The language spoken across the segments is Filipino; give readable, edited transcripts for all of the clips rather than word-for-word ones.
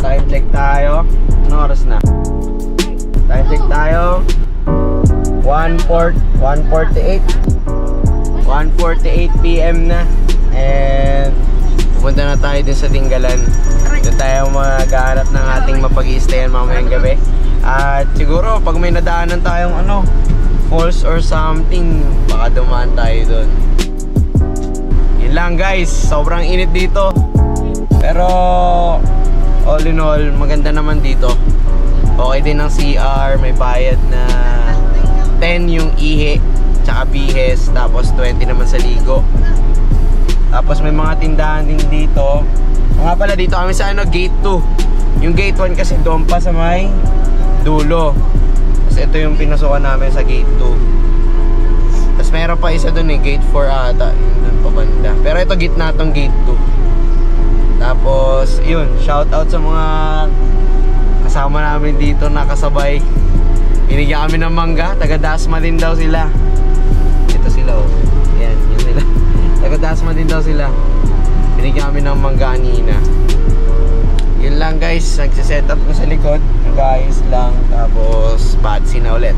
Time check tayo. Anong oras na? Time check tayo. 1:48 PM na. And pupunta na tayo din sa Tinggalan. Doon tayo maghahanap ng ating mapag-i-stayan mamayang gabi. At siguro pag may nadaanan tayong falls or something, baka dumaan tayo doon. Yun lang guys, sobrang init dito. Pero all in all, maganda naman dito. Okay din ang CR, may bayad na 10 yung ihi, tsaka bihes, tapos 20 naman sa ligo. Tapos may mga tindahan din dito. Nga pala, dito kami sa gate 2. Yung gate 1 kasi doon pa sa may dulo. Tapos ito yung pinasukan namin sa gate 2. Tapos meron pa isa doon gate 4 ata, yung doon pa banda. Pero ito gitna tong gate 2. Tapos yun, shout out sa mga kasama namin dito na kasabay. Binigyan kami ng mangga, taga Dasma din daw sila. Ito sila Yan, yun sila. Taga Dasma din daw sila. Binigyan kami ng mangga kanina. Yun lang guys, nagsiset up ko sa likod. Guys lang, tapos patsi na ulit.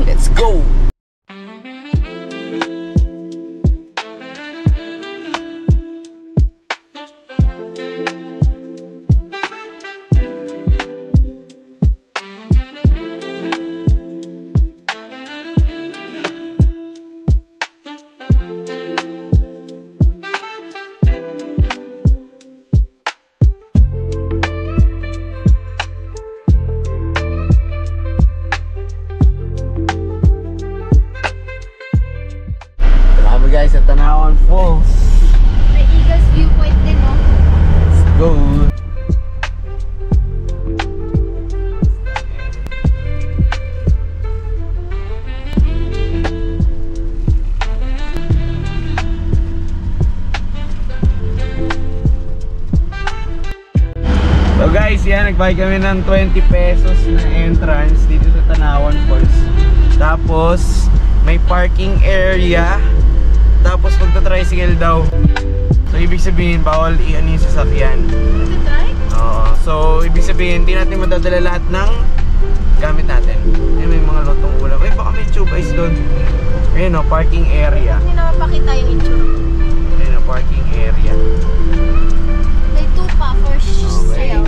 Let's go! Guys, at Tanawan Falls. May Eagles Viewpoint din, no? Let's go! So guys, yan, nagbayad kami ng 20 pesos na entrance dito sa Tanawan Falls. Tapos may parking area. Tapos magta-tricycle daw. So ibig sabihin bawal i-ano yung sasakyan. Magta-try? Oo. So ibig sabihin hindi natin madadala lahat ng gamit natin. May mga lotong ulam. Baka may tube ice doon. Ayun parking area. Hindi na mapakita yung itsura. Ayun parking area. May tupa for sayaw.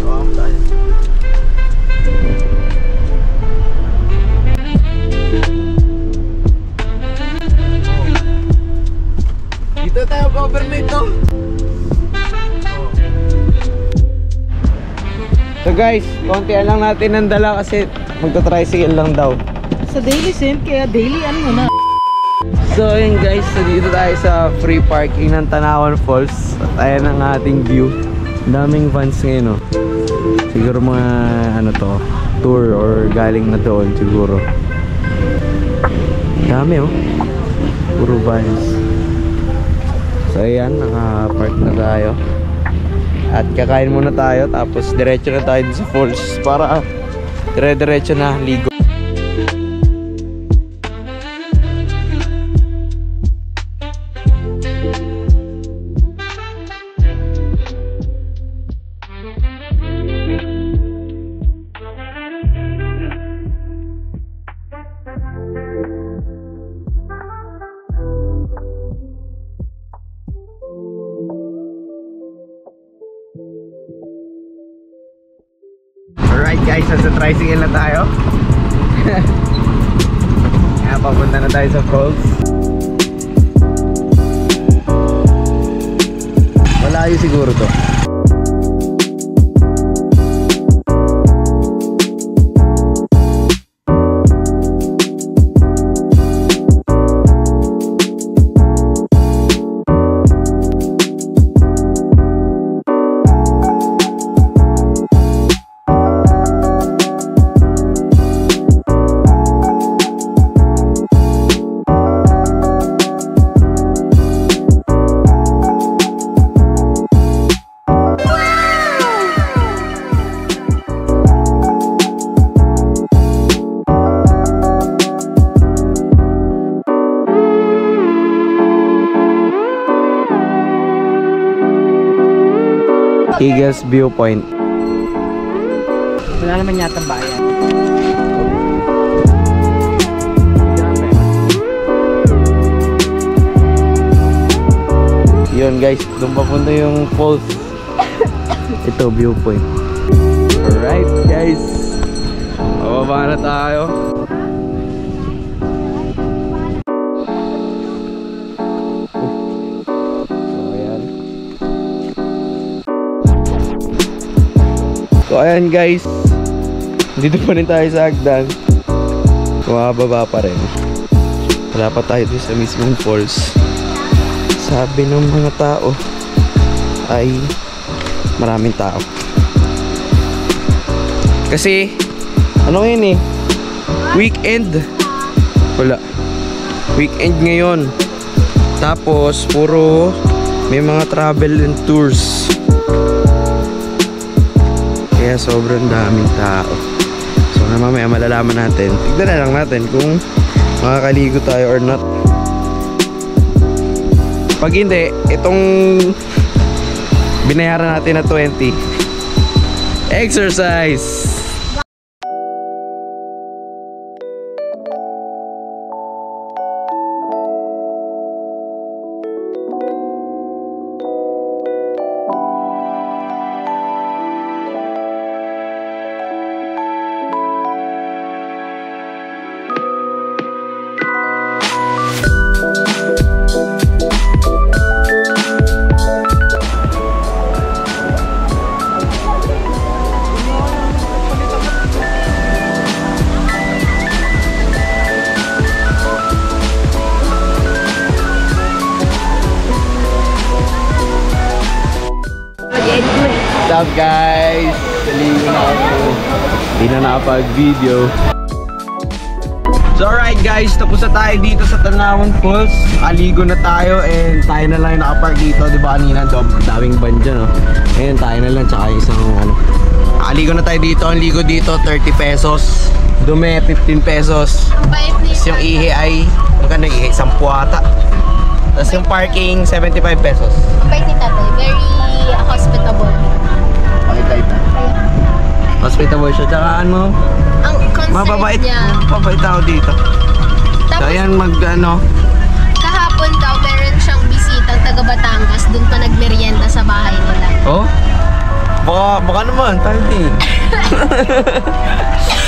Dito tayo government So guys, kontian lang natin ang dala kasi magta-tricycle lang daw. Sa daily send, kaya daily mo na. So ayun guys, so dito tayo sa free parking ng Tanawan Falls. At ayan ang ating view. Daming vans ngayon Siguro mga tour or galing na doon siguro. Dami puro vans. So ayan, naka-park na tayo. At kakain muna tayo, tapos diretso na tayo sa falls para dire-diretso na ligo. Alright guys, nasa tricycle na tayo. Kaya papunta na tayo sa falls. Malayo siguro to. Eagles Viewpoint. Wala naman yata bayan. Yun guys, doon papunta yung falls. Ito, viewpoint. Alright guys, bababa na tayo. So ayan guys, dito pa rin tayo sa hagdan. Bumababa pa rin. Wala pa tayo dito sa mismong falls. Sabi ng mga tao ay maraming tao. Kasi ano yun eh, weekend. Wala, weekend ngayon. Tapos puro may mga travel and tours. Kaya sobrang daming tao. So mamaya malalaman natin. Tignan na lang natin kung makakaligo tayo or not. Pag hindi, itong binayaran natin na 20 exercise. What's up guys? Saligo na ako. Hindi na nakapag-video. So alright guys, tapos na tayo dito sa Tanawan Falls. Aligo na tayo and tayo na lang yung nakapark dito. Diba kanina, daming van dyan, no? Ngayon tayo na lang, tsaka isang ano. Aligo na tayo dito. Ang ligo dito, 30 pesos. Dumi, 15 pesos. Tapos yung ihi ay, magkano ihi? 10 ata. Tapos yung parking, 75 pesos. Ang bait ni tatay. Very hospitable. Hospitable siya, tsaka ano, Ang concern mababait, niya. mababait ako dito. So Tapos, ayan kahapon daw meron siyang bisitang taga Batangas. Doon pa nagmerienda sa bahay nila. Oh? Baka naman, tayo din.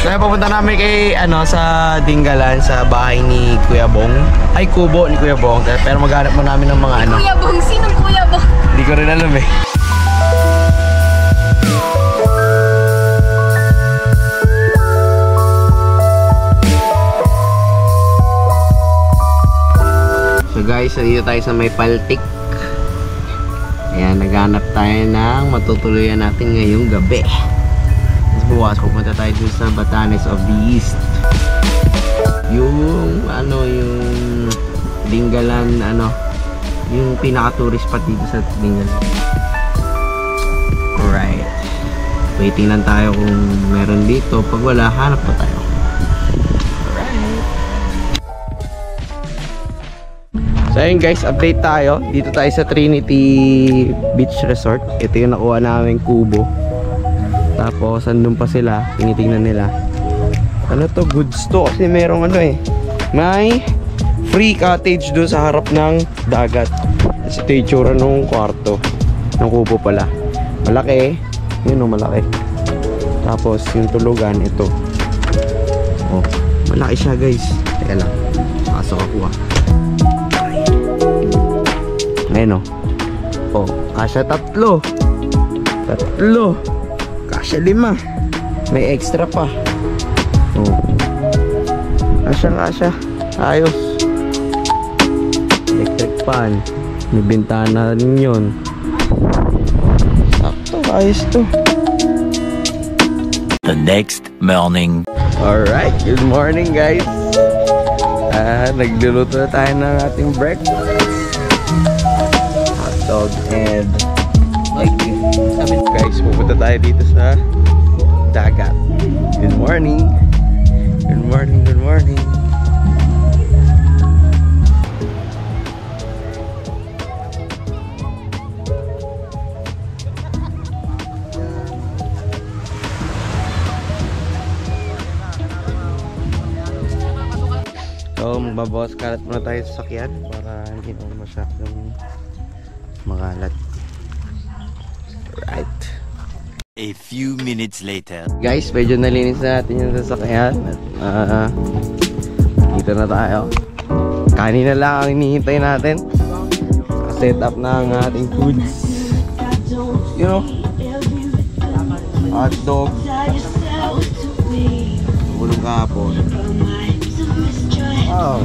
Kaya papunta namin kay, sa Dingalan, sa bahay ni Kuya Bong. Ay, kubo ni Kuya Bong. Pero maghanap mo namin ng mga Kuya Bong, sinong Kuya Bong? Hindi ko rin alam eh. So guys, dito tayo sa may Paltik. Ayan, naghanap tayo ng matutuluyan natin ngayong gabi. Tapos bukas, pupunta tayo dun sa Batanes of the East. Yung, yung Dingalan, yung pinaka-tourist spot dito sa Dingalan. Alright. Waiting lang tayo kung meron dito. Pag wala, hanap pa tayo. So ayun guys, update tayo. Dito tayo sa Trinity Beach Resort. Ito yung nakuha namin kubo. Tapos andun pa sila, tinitingnan nila. Ano to, goods to. Kasi merong may free cottage doon sa harap ng dagat. Kasi ito yung itsura nung kwarto. Ng kubo pala. Malaki. Yun o, malaki. Tapos yung tulugan, ito. Oh, malaki siya guys. Teka lang, pasok ako Ayun o. Kasya 3. Kasya 5. May extra pa. Kasya. Ayos. Electric fan. May bintana rin yun. Sakto, ayos to. The next morning. Alright, good morning guys. Nagluluto na tayo ng ating breakfast. Dog and guys, pupunta tayo dito sa dagat. Good morning. So, magbabawas kalat muna tayo sa sakyan para hindi naman masyadong makalat. Right. A few minutes later. Guys, medyo nalinis na natin yung sasakyan. Dito na tayo. Kanina lang ang hinihintay natin. Set up na ang ating foods. You know, hot dog. Bulong kahapon. Oh.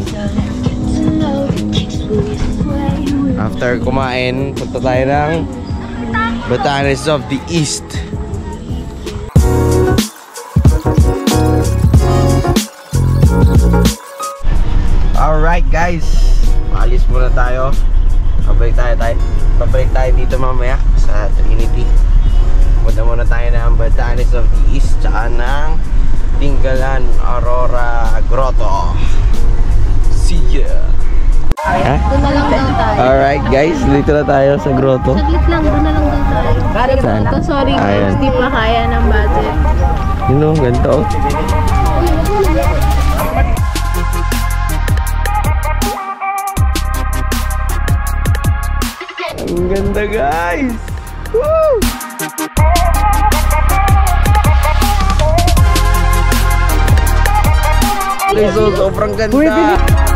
After kumain, punta tayo ng Batanes of the East. Alright guys, maalis muna tayo. Pabalik tayo dito mamaya sa Trinity. Punta muna tayo ng Batanes of the East tsaka ng Tinggalan Aurora Grotto. See ya! Doon na lang daw tayo. Alright guys, dito na tayo sa grotto. Saglit lang, doon na lang daw tayo. Saan? Ito, sorry Ayan. guys, di pa kaya ng budget. You know, ganito. Ang ganda guys! Woo! So, sobrang ganda.